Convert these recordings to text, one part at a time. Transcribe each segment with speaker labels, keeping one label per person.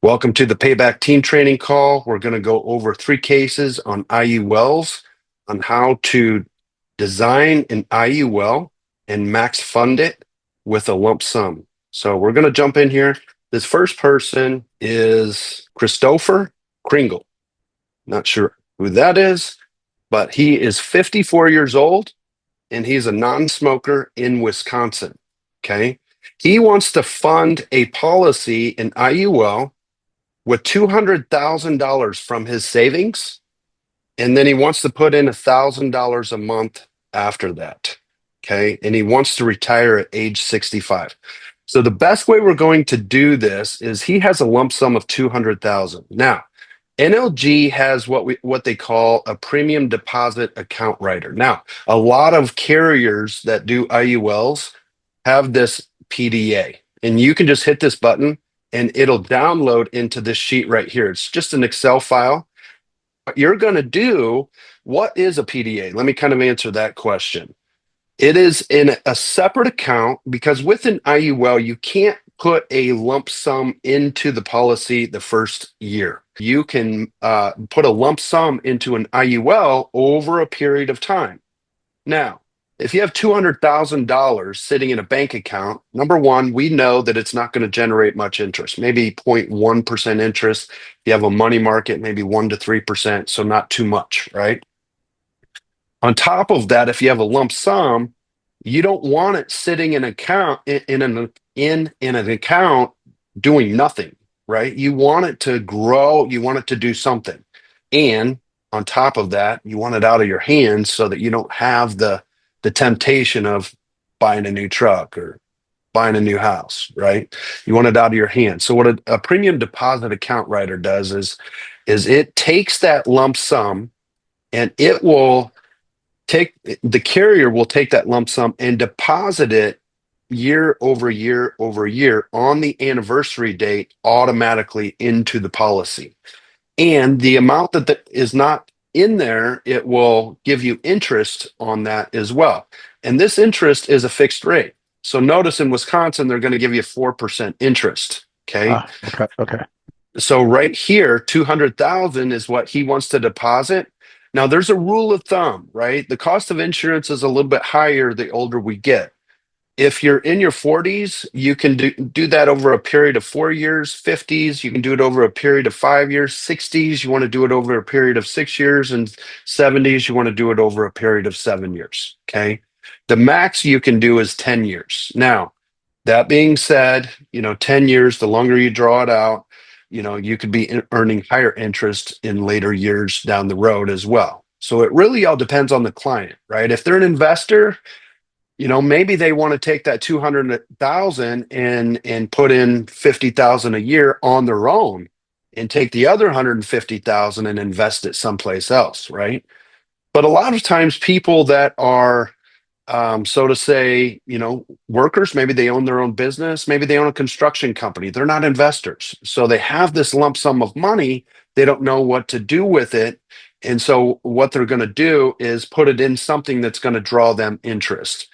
Speaker 1: Welcome to the Payback Team Training Call. We're going to go over 3 cases on IULs on how to design an IUL and max fund it with a lump sum. So we're going to jump in here. This first person is Christopher Kringle. Not sure who that is, but he is 54 years old and he's a non-smoker in Wisconsin. Okay. He wants to fund a policy, an IUL, with $200,000 from his savings, and then he wants to put in $1,000 a month after that. Okay. And he wants to retire at age 65. So the best way we're going to do this is he has a lump sum of $200,000. Now, NLG has what they call a premium deposit account writer. Now, a lot of carriers that do IULs have this PDA, and you can just hit this button and it'll download into this sheet right here. It's just an Excel file. What you're going to do, what is a PDA? Let me kind of answer that question. It is in a separate account because with an IUL, you can't put a lump sum into the policy the first year. You can put a lump sum into an IUL over a period of time. Now, if you have $200,000 sitting in a bank account, number one, we know that it's not going to generate much interest, maybe 0.1% interest. If you have a money market, maybe 1 to 3%, so not too much, right? On top of that, if you have a lump sum, you don't want it sitting in an account in an account doing nothing, right? You want it to grow, you want it to do something. And on top of that, you want it out of your hands so that you don't have the temptation of buying a new truck or buying a new house, right? You want it out of your hands. So what a premium deposit account writer does is it takes that lump sum and it will the carrier will take that lump sum and deposit it year over year over year on the anniversary date automatically into the policy. And the amount that is not in there, it will give you interest on that as well. And this interest is a fixed rate. So notice in Wisconsin, they're going to give you 4% interest. Okay.
Speaker 2: Okay.
Speaker 1: So right here, 200,000 is what he wants to deposit. Now there's a rule of thumb, right? The cost of insurance is a little bit higher the older we get. If you're in your 40s, you can do that over a period of 4 years. 50s, you can do it over a period of 5 years. 60s, you want to do it over a period of 6 years. And 70s, you want to do it over a period of 7 years. Okay. The max you can do is 10 years. Now, that being said, 10 years, the longer you draw it out, you could be earning higher interest in later years down the road as well. So it really all depends on the client, right? If they're an investor, maybe they want to take that 200,000 and put in 50,000 a year on their own and take the other 150,000 and invest it someplace else, right? But a lot of times people that are, so to say, workers, maybe they own their own business, maybe they own a construction company. They're not investors. So they have this lump sum of money. They don't know what to do with it. And so what they're going to do is put it in something that's going to draw them interest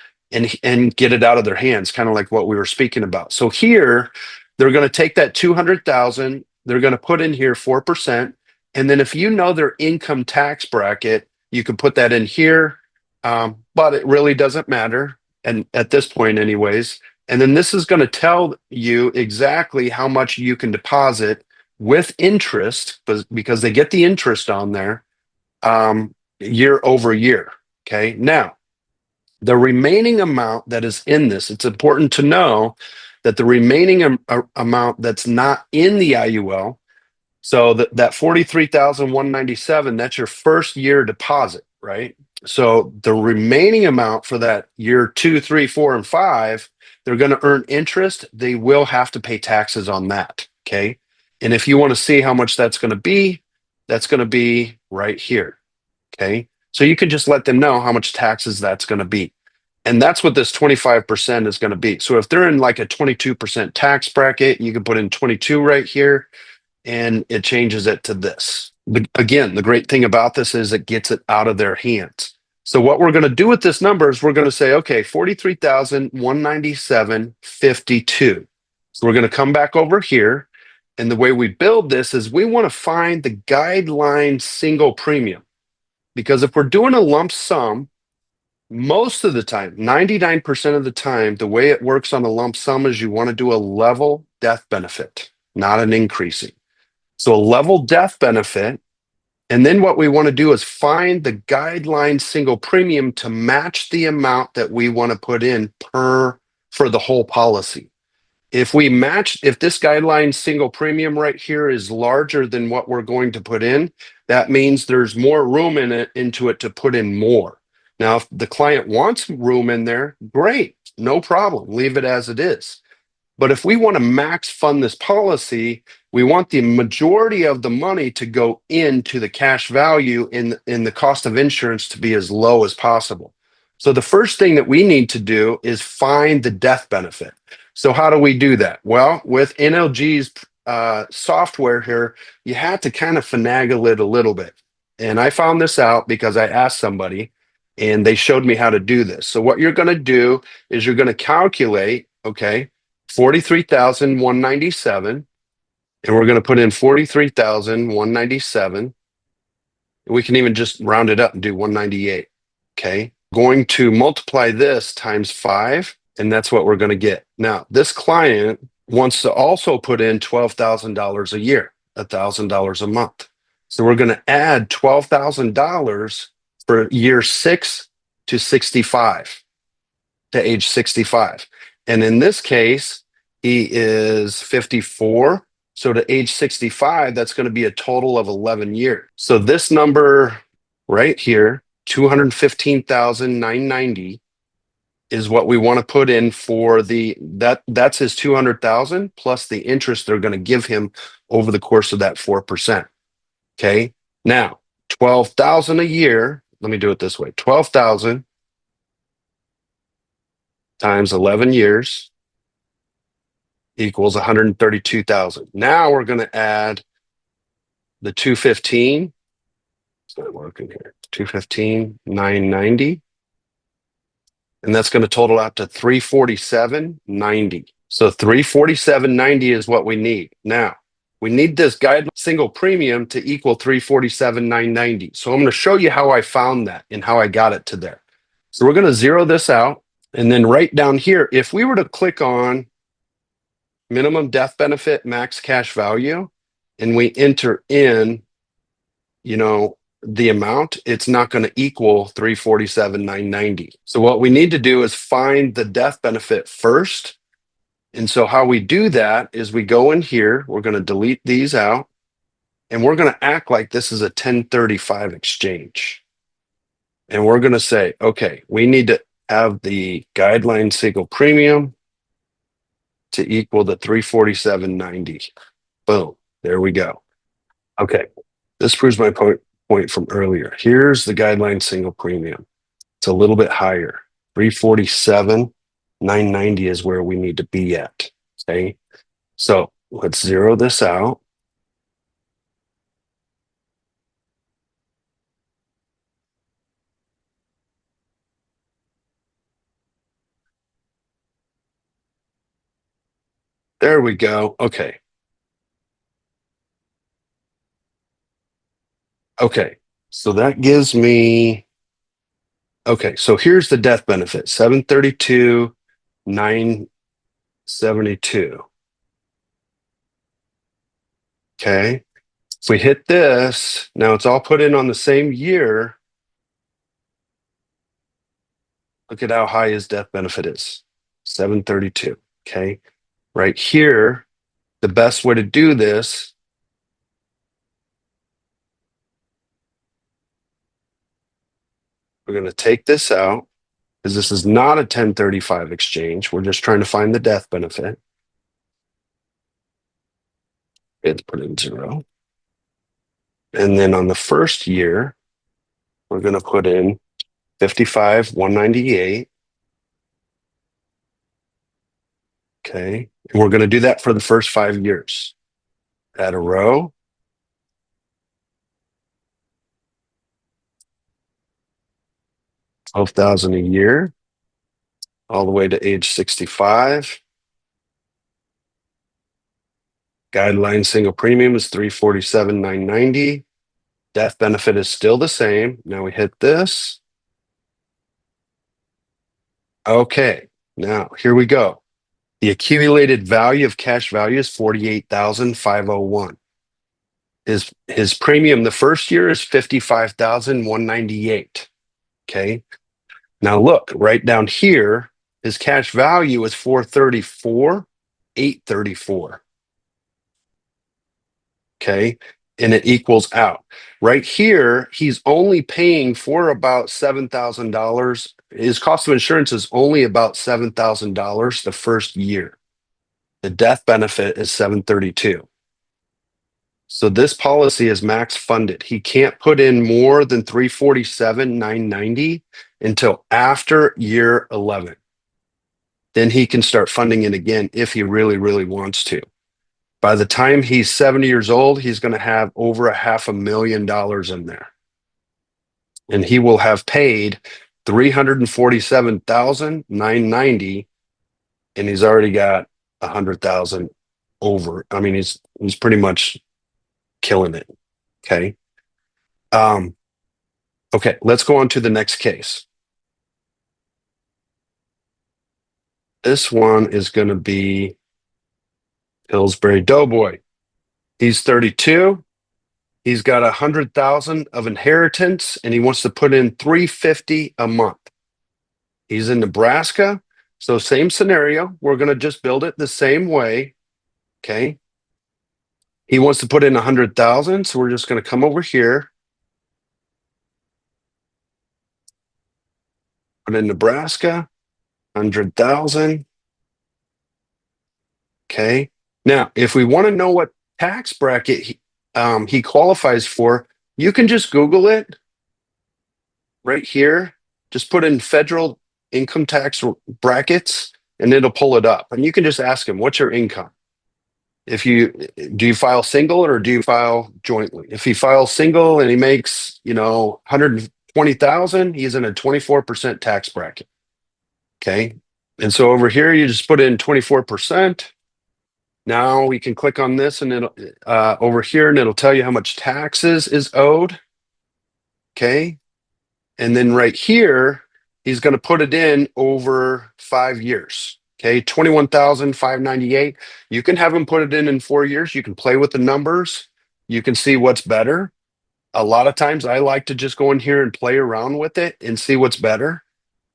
Speaker 1: and get it out of their hands, kind of like what we were speaking about. So here, they're going to take that 200,000, they're going to put in here 4%. And then if you know their income tax bracket, you can put that in here, but it really doesn't matter. And at this point anyways, and then this is going to tell you exactly how much you can deposit with interest because they get the interest on there year over year. Okay. Now, the remaining amount that is in this, it's important to know that the remaining amount that's not in the IUL, so that 43,197, that's your first year deposit, right? So the remaining amount for that year 2, 3, 4, and 5, they're going to earn interest. They will have to pay taxes on that, okay? And if you want to see how much that's going to be right here, okay? So you can just let them know how much taxes that's going to be. And that's what this 25% is going to be. So if they're in like a 22% tax bracket, you can put in 22 right here and it changes it to this. But again, the great thing about this is it gets it out of their hands. So what we're going to do with this number is we're going to say, okay, 43,197.52. So we're going to come back over here And the way we build this is we want to find the guideline single premium. Because if we're doing a lump sum, most of the time, 99% of the time, the way it works on a lump sum is you want to do a level death benefit, not an increasing. So a level death benefit. And then what we want to do is find the guideline single premium to match the amount that we want to put in for the whole policy. If this guideline single premium right here is larger than what we're going to put in, that means there's more room into it to put in more. Now, if the client wants room in there, great, no problem, leave it as it is. But if we want to max fund this policy, we want the majority of the money to go into the cash value in the cost of insurance to be as low as possible. So the first thing that we need to do is find the death benefit. So how do we do that? Well, with NLG's software here, you have to kind of finagle it a little bit. And I found this out because I asked somebody and they showed me how to do this. So what you're going to do is you're going to calculate, okay, 43,197, and we're going to put in 43,197. We can even just round it up and do 198. Okay. Going to multiply this times 5, and that's what we're going to get. Now, this client wants to also put in $12,000 a year, $1,000 a month. So we're going to add $12,000 for year 6 to 65, to age 65. And in this case, he is 54. So to age 65, that's going to be a total of 11 years. So this number right here, 215,990, is what we want to put in for that's his 200,000 plus the interest they're going to give him over the course of that 4%. Okay. Now, 12,000 a year. Let me do it this way. 12,000 times 11 years equals 132,000. Now we're going to add the 215. It's not working here. 215,990. And that's going to total out to 347,90. So 347,90 is what we need. Now, we need this guideline single premium to equal 347,990. So I'm going to show you how I found that and how I got it to there. So we're going to zero this out. And then right down here, if we were to click on minimum death benefit, max cash value, and we enter in, the amount, it's not going to equal 347,990. So what we need to do is find the death benefit first. And so how we do that is we go in here, we're going to delete these out, and we're going to act like this is a 1035 exchange. And we're going to say, okay, we need to have the guideline single premium to equal the 347.90. Boom, there we go. Okay, this proves my point from earlier. Here's the guideline single premium. It's a little bit higher. 347.990 is where we need to be at. Okay, so let's zero this out. There we go. Okay. Okay. So that gives me, okay. So here's the death benefit, 732,972. Okay. If we hit this, now it's all put in on the same year. Look at how high his death benefit is, 732. Okay. Right here, the best way to do this we're going to take this out because this is not a 1035 exchange. We're just trying to find the death benefit. Let's put in 0. And then on the first year, we're going to put in 55,198. Okay. And we're going to do that for the first 5 years. Add a row. $12,000 a year, all the way to age 65. Guideline single premium is $347,990. Death benefit is still the same. Now we hit this. Okay, now here we go. The accumulated value of cash value is $48,501. His premium the first year is $55,198. Okay. Now look, right down here, his cash value is $434,834. Okay. And it equals out. Right here, he's only paying for about $7,000. His cost of insurance is only about $7,000 the first year. The death benefit is $732. So this policy is max funded. He can't put in more than $347,990 until after year 11. Then he can start funding it again if he really, really wants to. By the time he's 70 years old, he's going to have over $500,000 in there. And he will have paid $347,990, and he's already got $100,000 over. I mean, he's pretty much killing it. Okay. Okay, let's go on to the next case. This one is going to be Hillsbury Doughboy. He's 32. He's got $100,000 of inheritance, and he wants to put in $350 a month. He's in Nebraska, so same scenario. We're going to just build it the same way. Okay. He wants to put in $100,000, so we're just going to come over here. Put in Nebraska, 100,000. Okay. Now, if we want to know what tax bracket he qualifies for, you can just Google it right here. Just put in federal income tax brackets, and it'll pull it up. And you can just ask him, what's your income? Do you file single or do you file jointly? If he files single and he makes, 120,000, he's in a 24% tax bracket. Okay. And so over here, you just put in 24%. Now we can click on this and it'll over here, and it'll tell you how much taxes is owed. Okay. And then right here, he's going to put it in over 5 years. Okay. 21,598. You can have him put it in 4 years. You can play with the numbers. You can see what's better. A lot of times I like to just go in here and play around with it and see what's better.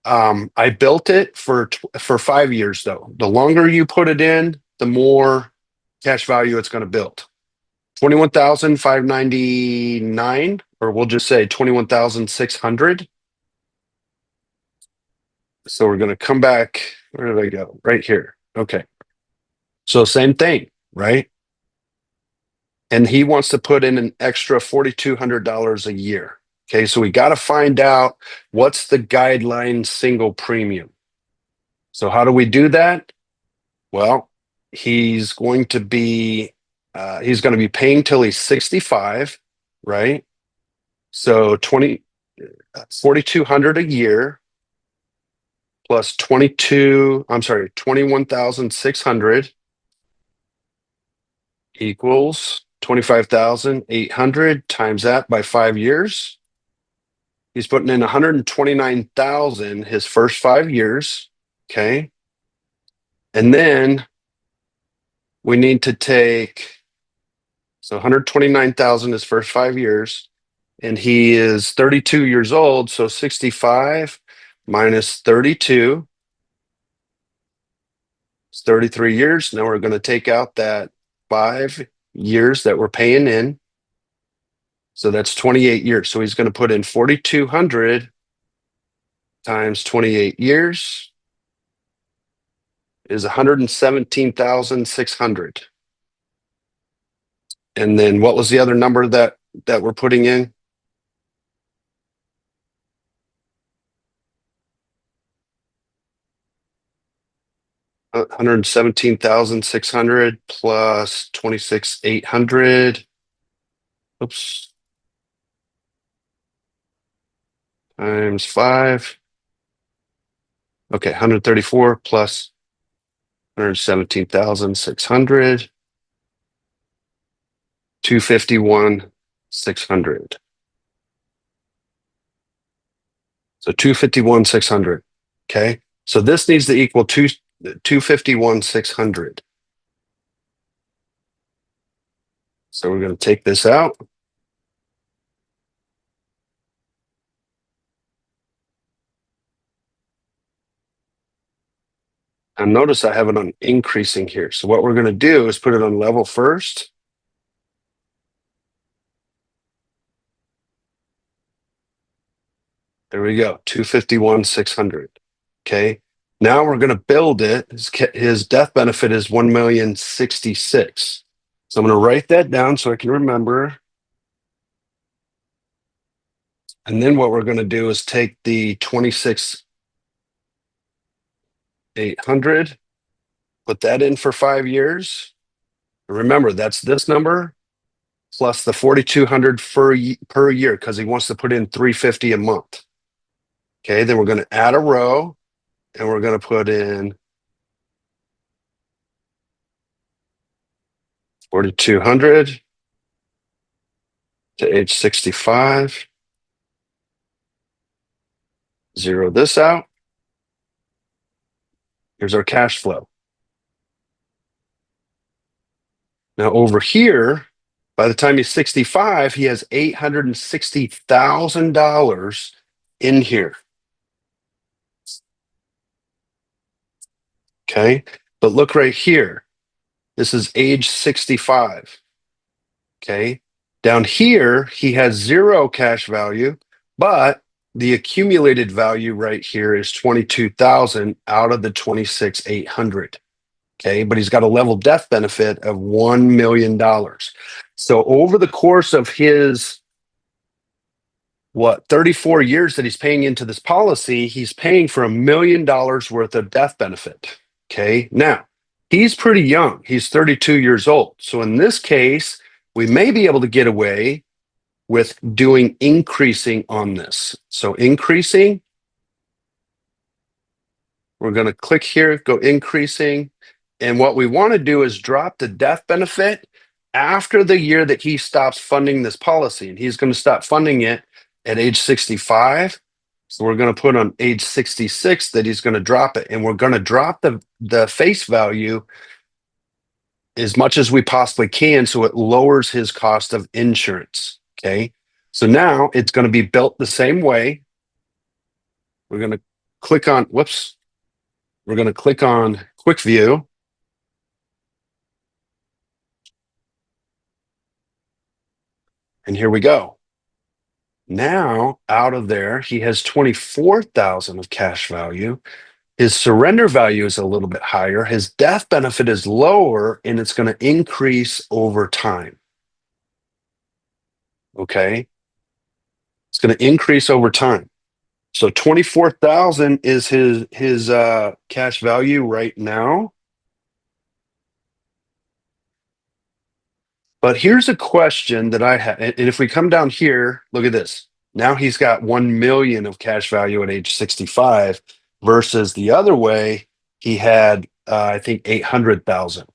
Speaker 1: I built it for 5 years though. The longer you put it in, the more cash value it's going to build. 21,599, or we'll just say 21,600. So we're going to come back. Where did I go? Right here. Okay. So same thing, right? And he wants to put in an extra $4,200 a year. Okay. So we got to find out what's the guideline single premium. So how do we do that? Well, he's going to be paying till he's 65, right? So 4,200 a year plus 21,600 equals 25,800 times that by 5 years. He's putting in 129,000 his first 5 years. Okay. And then we need to take, so 129,000 his first 5 years, and he is 32 years old. So 65 minus 32 is 33 years. Now we're going to take out that 5 years that we're paying in. So that's 28 years. So he's going to put in 4,200 times 28 years is 117,600. And then what was the other number that we're putting in? $117,600 plus 26,800. Oops. Times 5. Okay, 134 plus 117,600. 251,600. So 251,600. Okay. So this needs to equal 251,600. So we're going to take this out. And notice I have it on increasing here. So what we're going to do is put it on level first. There we go, 251,600. Okay. Now we're going to build it. His death benefit is 1,066,000. So I'm going to write that down so I can remember. And then what we're going to do is take the 26,800, put that in for 5 years. Remember, that's this number plus the 4,200 per year because he wants to put in 350 a month. Okay, then we're going to add a row and we're going to put in 4,200 to age 65. Zero this out. Here's our cash flow. Now over here, by the time he's 65, he has $860,000 in here. Okay, but look right here. This is age 65. Okay, down here, he has zero cash value, but the accumulated value right here is 22,000 out of the 26,800. Okay, but he's got a level death benefit of $1 million. So over the course of his 34 years that he's paying into this policy, he's paying for $1 million worth of death benefit. Okay, now he's pretty young. He's 32 years old. So in this case, we may be able to get away with doing increasing on this. So increasing, we're going to click here, go increasing. And what we want to do is drop the death benefit after the year that he stops funding this policy. And he's going to stop funding it at age 65. So we're going to put on age 66 that he's going to drop it. And we're going to drop the face value as much as we possibly can so it lowers his cost of insurance. Okay. So now it's going to be built the same way. We're going to click on, we're going to click on quick view. And here we go. Now out of there, he has 24,000 of cash value. His surrender value is a little bit higher. His death benefit is lower, and it's going to increase over time. Okay. It's going to increase over time. So 24,000 is his cash value right now. But here's a question that I have. And if we come down here, look at this. Now he's got 1 million of cash value at age 65 versus the other way, he had, I think, 800,000.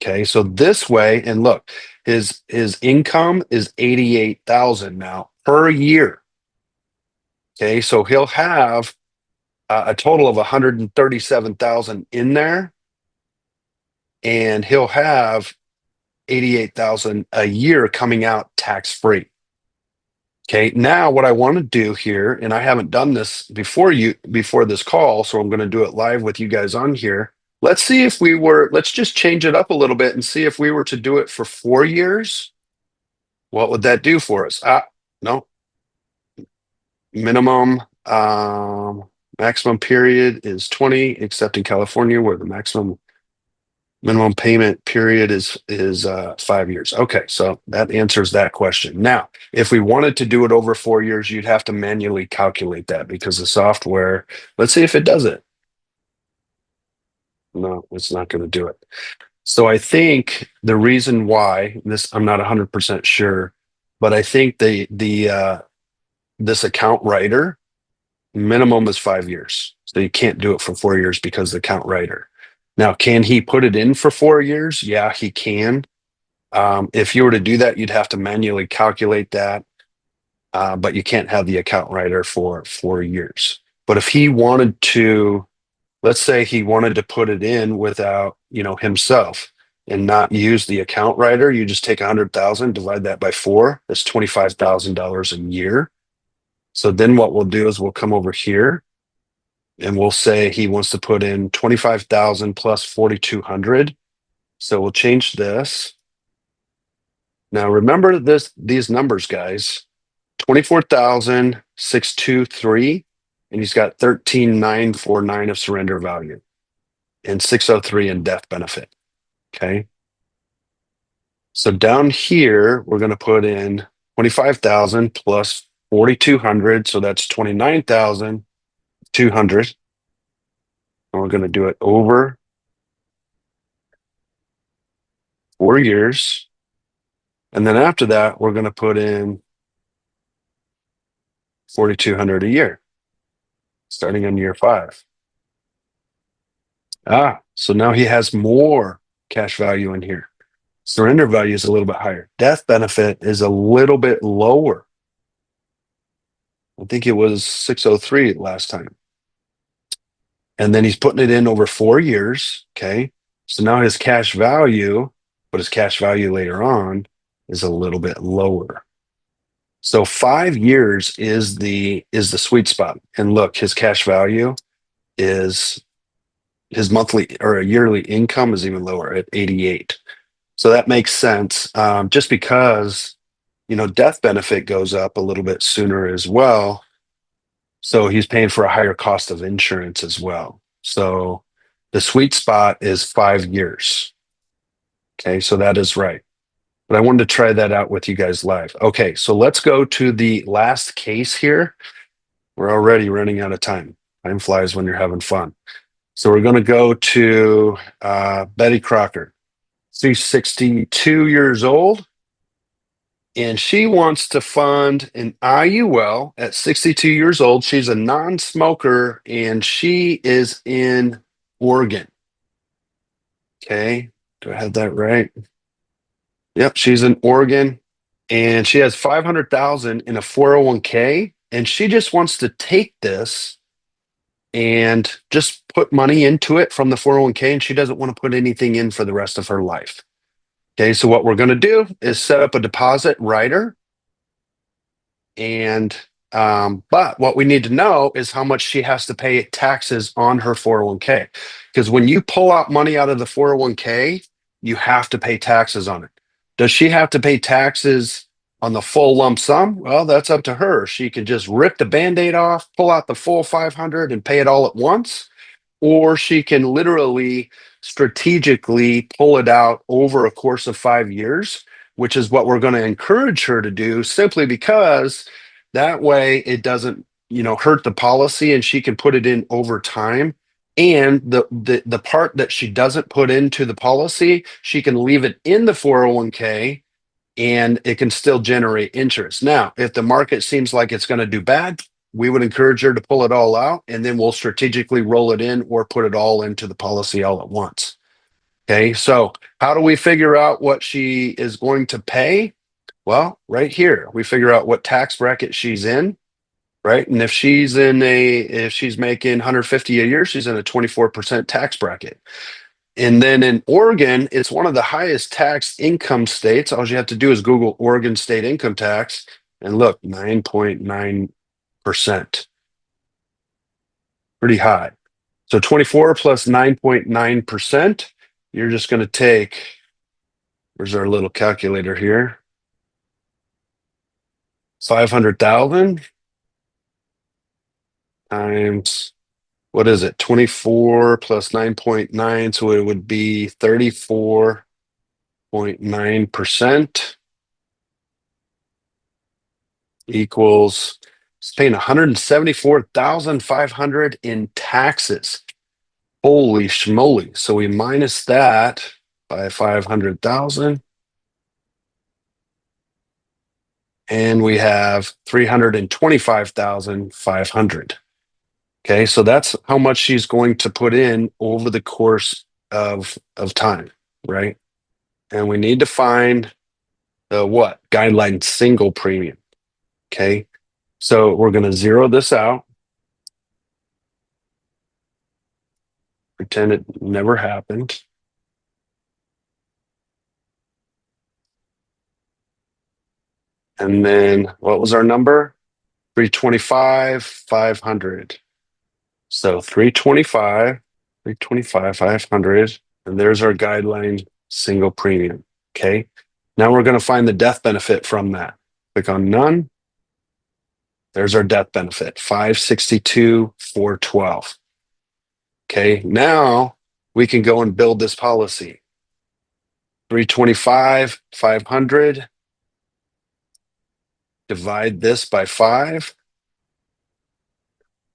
Speaker 1: Okay. So this way, and look, his income is 88,000 now per year. Okay. So he'll have a total of 137,000 in there, and he'll have 88,000 a year coming out tax-free. Okay, now what I want to do here, and I haven't done this before this call, so I'm going to do it live with you guys on here. Let's just change it up a little bit and see if we were to do it for 4 years, what would that do for us? No. Minimum, maximum period is 20, except in California where the minimum payment period is 5 years. Okay, so that answers that question. Now, if we wanted to do it over 4 years, you'd have to manually calculate that because the software, let's see if it does it. No, it's not going to do it. So I think the reason why I'm not 100% sure, but I think this account writer minimum is 5 years. So you can't do it for 4 years because the account writer. Now, can he put it in for 4 years? Yeah, he can. If you were to do that, you'd have to manually calculate that, but you can't have the account writer for 4 years. But if he wanted to, let's say he wanted to put it in without, himself and not use the account writer, you just take 100,000, divide that by 4. That's $25,000 a year. So then what we'll do is we'll come over here and we'll say he wants to put in 25,000 plus 4,200. So we'll change this. Now remember these numbers, guys. 24,623, and he's got 13,949 of surrender value and 603 in death benefit. Okay. So down here, we're going to put in 25,000 plus 4,200. So that's 29,200. And we're going to do it over 4 years. And then after that, we're going to put in 4,200 a year, starting in year 5. So now he has more cash value in here. Surrender value is a little bit higher. Death benefit is a little bit lower. I think it was 603 last time. And then he's putting it in over 4 years. Okay. So now his cash value, but his cash value later on is a little bit lower. So 5 years is the sweet spot. And look, his cash value is his monthly or a yearly income is even lower at 88. So that makes sense. Just because, death benefit goes up a little bit sooner as well. So he's paying for a higher cost of insurance as well. So the sweet spot is 5 years. Okay, so that is right. But I wanted to try that out with you guys live. Okay, so let's go to the last case here. We're already running out of time. Time flies when you're having fun. So we're going to go to Betty Crocker. She's 62 years old, and she wants to fund an IUL at 62 years old. She's a non-smoker, and she is in Oregon. Okay, do I have that right? Yep, she's in Oregon, and she has 500,000 in a 401k, and she just wants to take this and just put money into it from the 401k, and she doesn't want to put anything in for the rest of her life. Okay, so what we're going to do is set up a deposit rider. And but what we need to know is how much she has to pay taxes on her 401k. Because when you pull out money out of the 401k, you have to pay taxes on it. Does she have to pay taxes on the full lump sum? Well, that's up to her. She can just rip the Band-Aid off, pull out the full 500 and pay it all at once, or she can literally strategically pull it out over a course of 5 years, which is what we're going to encourage her to do, simply because that way it doesn't, hurt the policy, and she can put it in over time. And the part that she doesn't put into the policy, she can leave it in the 401k, and it can still generate interest. Now, if the market seems like it's going to do bad, we would encourage her to pull it all out, and then we'll strategically roll it in or put it all into the policy all at once. Okay, so how do we figure out what she is going to pay? Well, right here, we figure out what tax bracket she's in, right? And if she's making 150 a year, she's in a 24% tax bracket. And then in Oregon, it's one of the highest tax income states. All you have to do is Google Oregon state income tax, and look, 9.9%. Pretty high. So 24 plus 9.9%, you're just going to take, where's our little calculator here? 500,000 times, what is it? 24 plus 9.9. So it would be 34.9% equals, it's paying 174,500 in taxes. Holy schmoly. So we minus that by 500,000. And we have 325,500. Okay, so that's how much she's going to put in over the course of time, right? And we need to find the what? Guideline single premium. Okay. So we're going to zero this out. Pretend it never happened. And then what was our number? 325, 500. So 325, 500. And there's our guideline single premium. Okay. Now we're going to find the death benefit from that. Click on none. There's our death benefit, 562, 412. Okay. Now we can go and build this policy. 325, 500. Divide this by 5.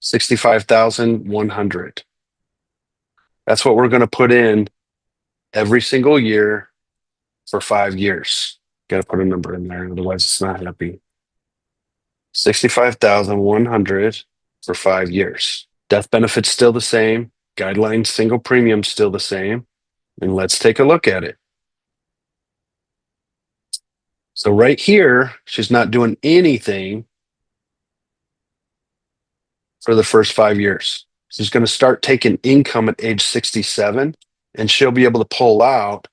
Speaker 1: 65,100. That's what we're going to put in every single year for 5 years. Got to put a number in there, otherwise it's not happy. 65,100 for 5 years. Death benefit's still the same. Guideline single premium still the same. And let's take a look at it. So right here, she's not doing anything for the first 5 years. She's going to start taking income at age 67, and she'll be able to pull out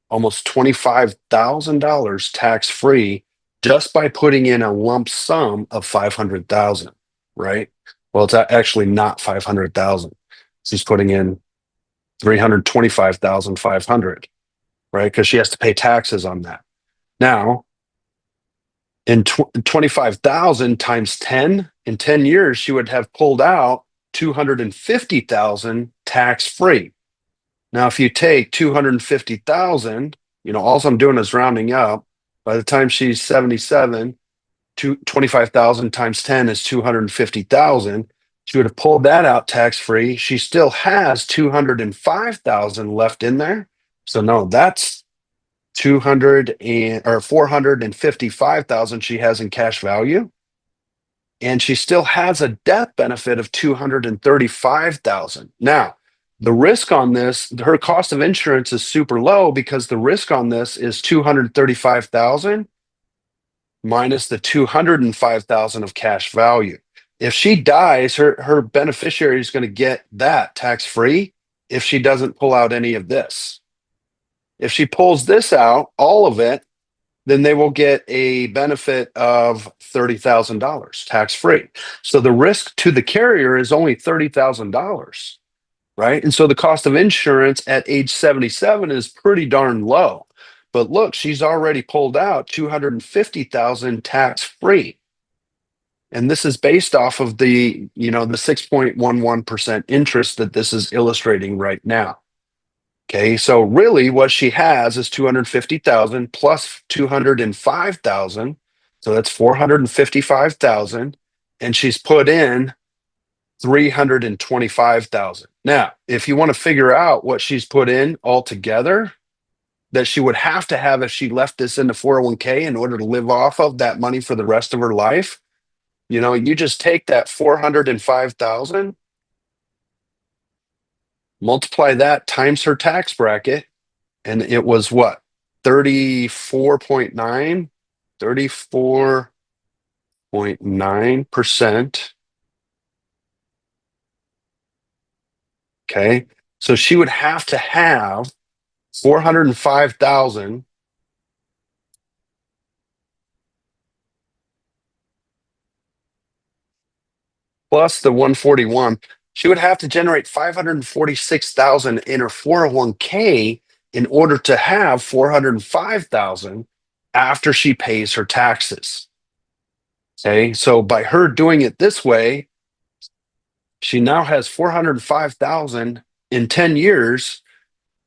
Speaker 1: almost $25,000 tax-free just by putting in a lump sum of 500,000, right? Well, it's actually not 500,000. She's putting in 325,500, right? Because she has to pay taxes on that. Now, in 25,000 times 10, in 10 years, she would have pulled out 250,000 tax-free. Now, if you take 250,000, all I'm doing is rounding up. By the time she's 77, 25,000 times 10 is 250,000. She would have pulled that out tax-free. She still has 205,000 left in there. So no, that's 455,000 she has in cash value. And she still has a death benefit of 235,000. Now, the risk on this, her cost of insurance is super low because the risk on this is 235,000 minus the 205,000 of cash value. If she dies, her beneficiary is going to get that tax-free if she doesn't pull out any of this. If she pulls this out, all of it, then they will get a benefit of $30,000 tax-free. So the risk to the carrier is only $30,000, right? And so the cost of insurance at age 77 is pretty darn low. But look, she's already pulled out 250,000 tax-free. And this is based off of the 6.11% interest that this is illustrating right now. Okay, so really what she has is 250,000 plus 205,000. So that's 455,000. And she's put in 325,000. Now, if you want to figure out what she's put in altogether, that she would have to have if she left this in the 401k in order to live off of that money for the rest of her life, you just take that 405,000, multiply that times her tax bracket, and it was what? 34.9, 34.9%. Okay. So she would have to have 405,000 plus the 141. She would have to generate 546,000 in her 401k in order to have 405,000 after she pays her taxes. Okay, so by her doing it this way, she now has 405,000 in 10 years,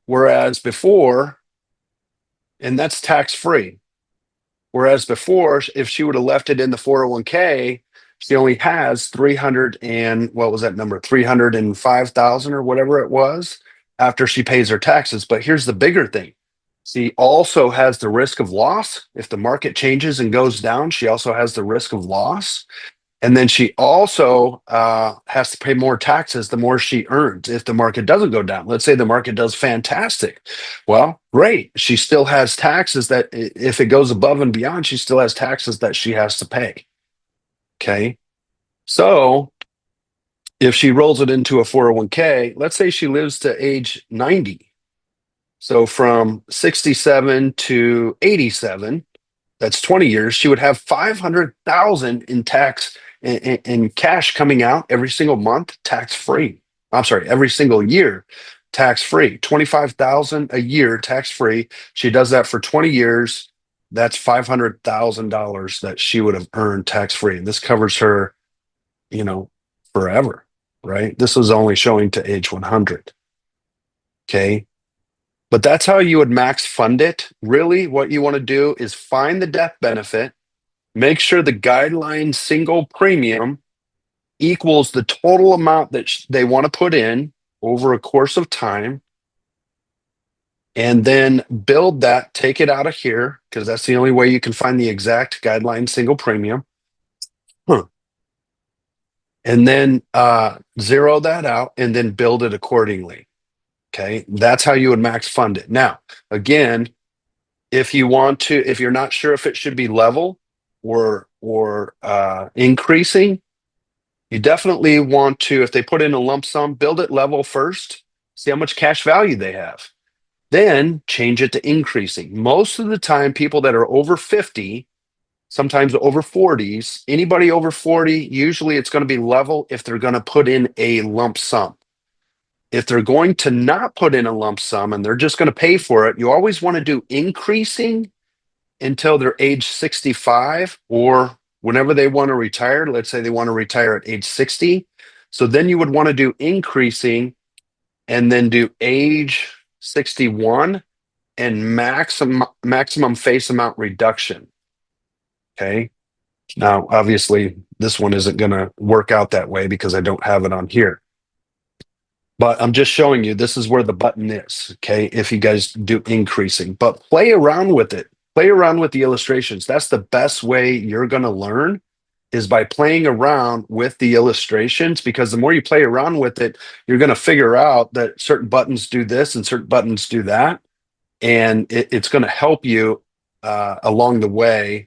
Speaker 1: whereas before, and that's tax-free. Whereas before, if she would have left it in the 401k, she only has 305,000 or whatever it was after she pays her taxes. But here's the bigger thing. She also has the risk of loss. If the market changes and goes down, she also has the risk of loss. And then she also has to pay more taxes the more she earns if the market doesn't go down. Let's say the market does fantastic. Well, great. She still has taxes that if it goes above and beyond, she still has taxes that she has to pay. Okay. So if she rolls it into a 401k, let's say she lives to age 90. So from 67 to 87, that's 20 years, she would have 500,000 in tax in cash coming out every single month, tax free. I'm sorry, every single year, tax free. 25,000 a year, tax free. She does that for 20 years. That's $500,000 that she would have earned tax free. And this covers her, you know, forever, right? This is only showing to age 100. Okay. But that's how you would max fund it. Really, what you want to do is find the death benefit, make sure the guideline single premium equals the total amount that they want to put in over a course of time, and then build that, take it out of here, because that's the only way you can find the exact guideline single premium. And then zero that out and then build it accordingly. Okay, that's how you would max fund it. Now, again, if you're not sure if it should be level or increasing, you definitely want to, if they put in a lump sum, build it level first, see how much cash value they have. Then change it to increasing. Most of the time, people that are over 50, sometimes over 40s, anybody over 40, usually it's going to be level if they're going to put in a lump sum. If they're going to not put in a lump sum and they're just going to pay for it, you always want to do increasing until they're age 65 or whenever they want to retire. Let's say they want to retire at age 60. So then you would want to do increasing and then do age 61 and maximum face amount reduction. Okay. Now, obviously, this one isn't going to work out that way because I don't have it on here. But I'm just showing you this is where the button is, okay, if you guys do increasing. But play around with it. Play around with the illustrations. That's the best way you're going to learn is by playing around with the illustrations, because the more you play around with it, you're going to figure out that certain buttons do this and certain buttons do that. And it's going to help you along the way